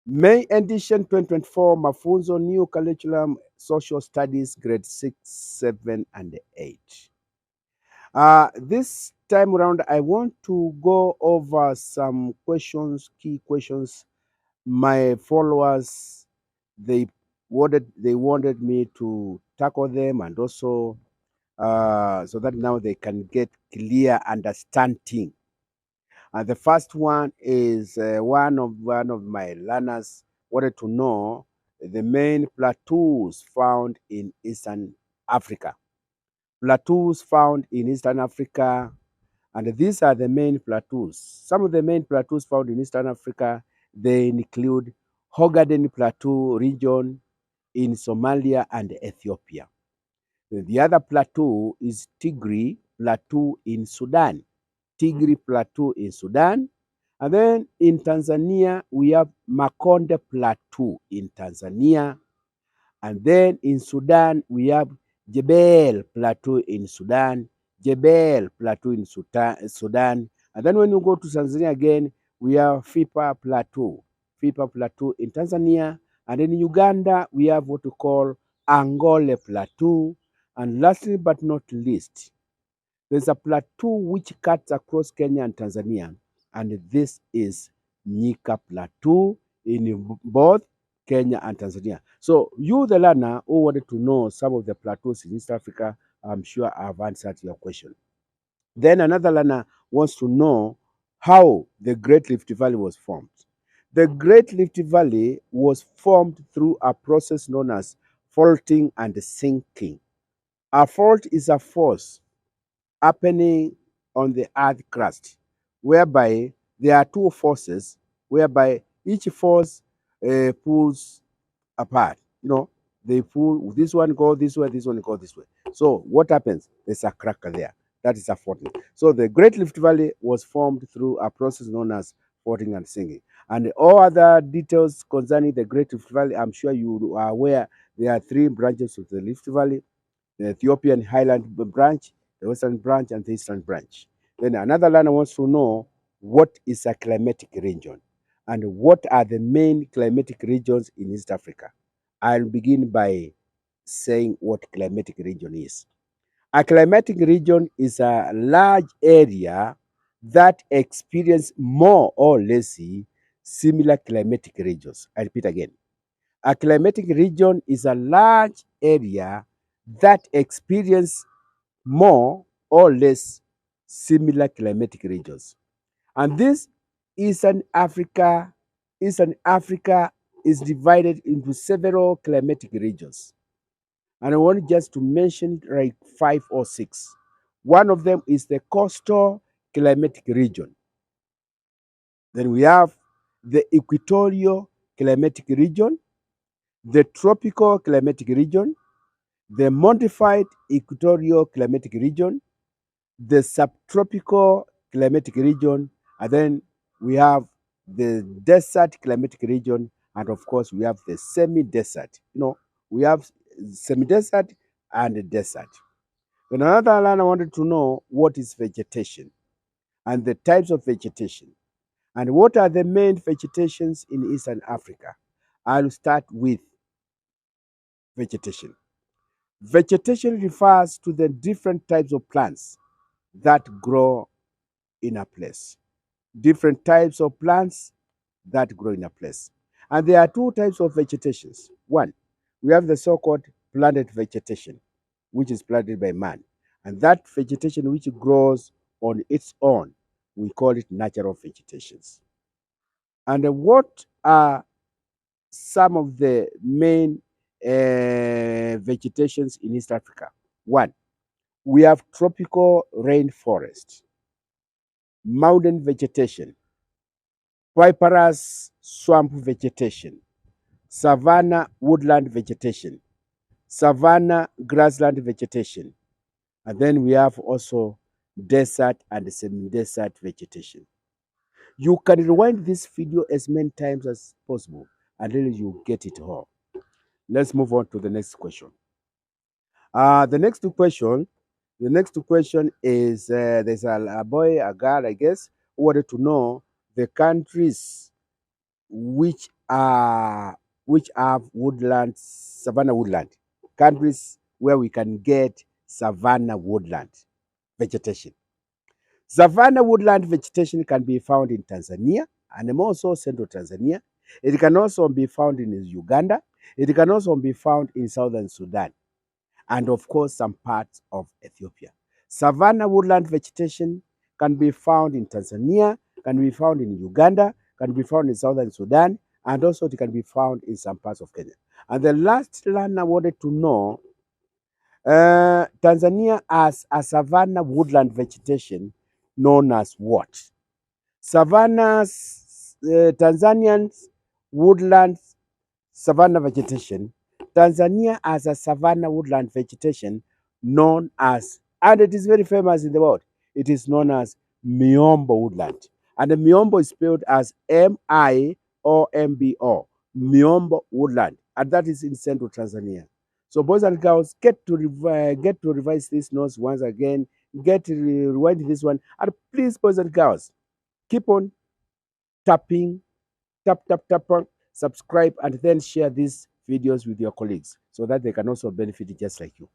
May edition 2024, Mafunzo New Curriculum, Social Studies, grade 6, 7, and 8. This time around, I want to go over some questions, key questions. My followers, they wanted me to tackle them, and also so that now they can get clear understanding. The first one is one of my learners wanted to know the main plateaus found in Eastern Africa. Plateaus found in Eastern Africa, and these are the main plateaus. Some of the main plateaus found in Eastern Africa, they include Ogaden Plateau region in Somalia and Ethiopia. The other plateau is Tigray Plateau in Sudan. Tigray Plateau in Sudan. And then in Tanzania, we have Makonde Plateau in Tanzania. And then in Sudan, we have Jebel Plateau in Sudan, Jebel Plateau in Sudan. And then when you go to Tanzania again, we have Fipa Plateau in Tanzania. And in Uganda, we have what we call Angole Plateau. And lastly but not least, there's a plateau which cuts across Kenya and Tanzania, and this is Nyika Plateau in both Kenya and Tanzania. So you, the learner who wanted to know some of the plateaus in East Africa, I'm sure I've answered your question. Then another learner wants to know how the Great Rift Valley was formed. The Great Rift Valley was formed through a process known as faulting and sinking. A fault is a force happening on the earth crust, whereby there are two forces, whereby each force pulls apart. They pull, this one go this way, this one go this way. So what happens? There's a cracker there. That is a faulting. So the Great Rift Valley was formed through a process known as faulting and sinking. And all other details concerning the Great Rift Valley, I'm sure you are aware there are three branches of the Rift Valley: the Ethiopian Highland branch, the Western branch, and the Eastern branch. Then another learner wants to know what is a climatic region and what are the main climatic regions in East Africa. I'll begin by saying what climatic region is. A climatic region is a large area that experience more or less similar climatic regions. I repeat again. A climatic region is a large area that experience more or less similar climatic regions. And this Eastern Africa is divided into several climatic regions. And I want just to mention like 5 or 6. One of them is the coastal climatic region. Then we have the equatorial climatic region, the tropical climatic region, the modified equatorial climatic region, the subtropical climatic region, and then we have the desert climatic region, and of course we have the semi-desert. We have semi-desert and desert. Then another line I wanted to know what is vegetation and the types of vegetation and what are the main vegetations in Eastern Africa. I'll start with vegetation. Vegetation refers to the different types of plants that grow in a place. Different types of plants that grow in a place. And there are two types of vegetations. One, we have the so-called planted vegetation, which is planted by man. And that vegetation which grows on its own, we call it natural vegetations. And what are some of the main vegetations in East Africa? One, we have tropical rainforest, mountain vegetation, Viperous swamp vegetation, savanna woodland vegetation, savanna grassland vegetation, and then we have also desert and semi-desert vegetation. You can rewind this video as many times as possible until you get it all. Let's move on to the next question. The next question is there's a boy, a girl, I guess, who wanted to know the countries which which have woodland, savanna woodland, countries where we can get savanna woodland vegetation. Savanna woodland vegetation can be found in Tanzania and also central Tanzania. It can also be found in Uganda. It can also be found in southern Sudan and, of course, some parts of Ethiopia. Savanna woodland vegetation can be found in Tanzania, can be found in Uganda, can be found in southern Sudan, and also it can be found in some parts of Kenya. And the last land I wanted to know, Tanzania has a savanna woodland vegetation known as what? Savannas, Tanzanians woodland savanna vegetation. Tanzania has a savanna woodland vegetation known as, and it is very famous in the world, it is known as Miombo woodland. And the Miombo is spelled as Miombo, Miombo woodland. And that is in central Tanzania. So, boys and girls, get to revise these notes once again. Get to rewind this one. And please, boys and girls, keep on tapping, tap, subscribe, and then share these videos with your colleagues so that they can also benefit just like you.